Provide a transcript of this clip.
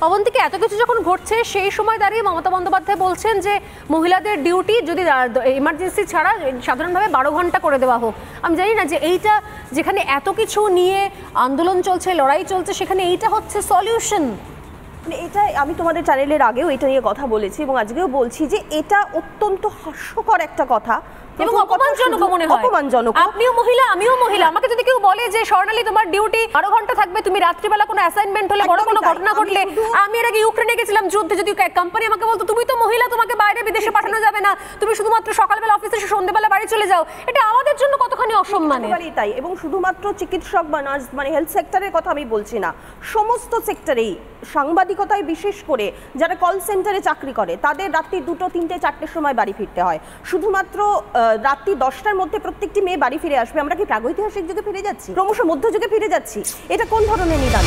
অবন্তিকে এত কিছু যখন ঘটছে সেই সময় দাঁড়িয়ে মমতা বন্দ্যোপাধ্যায় বলছেন যে মহিলাদের ডিউটি যদি এমার্জেন্সি ছাড়া সাধারণভাবে 12 ঘন্টা করে দেওয়া হোক। আমি জানি না যে এইটা যেখানে এত কিছু নিয়ে আন্দোলন চলছে, লড়াই চলছে, সেখানে এইটা হচ্ছে সলিউশন। মানে এটা আমি তোমাদের চ্যানেলের আগেও এটা নিয়ে কথা বলেছি এবং আজকেও বলছি যে এটা অত্যন্ত হাস্যকর একটা কথা এবং অপমানজনক মনে হয়। অপমানজনক। আপনিও মহিলা, আমিও মহিলা, আমাকে যদি কেউ বলে যে স্বর্ণালী তোমার ডিউটি 12 ঘন্টা থাকবে, তুমি রাত্রিবেলা কোনো অ্যাসাইনমেন্ট হলে, বড় কোনো ঘটনা ঘটলে, আমি এর আগে ইউক্রেনে গেছিলাম যুদ্ধে, যদি কোম্পানি আমাকে বলতো তুমি তো মহিলা, তোমাকে বাইরে বিদেশে পাঠানো যাবে না, তুমি শুধুমাত্র সকালবেলা অফিসে এসে সন্ধ্যেবেলা বাড়ি চলে যাও, এটা আমাদের জন্য কতখানি অসম্মানের। তাই, এবং শুধুমাত্র চিকিৎসক বা নার্স মানে হেলথ সেক্টরের কথা আমি বলছি না, সমস্ত সেক্টরেই, সাংবাদিকতায় বিশেষ করে যারা কল সেন্টারে চাকরি করে তাদের রাত্রি 2টো 3টে 4টের সময় বাড়ি ফিরতে হয়। শুধুমাত্র রাত্রি 10টার মধ্যে প্রত্যেকটি মেয়ে বাড়ি ফিরে আসবে। আমরা কি প্রাগৈতিহাসিক যুগে ফিরে যাচ্ছি, ক্রমশ মধ্যযুগে ফিরে যাচ্ছি? এটা কোন ধরনের নিদান?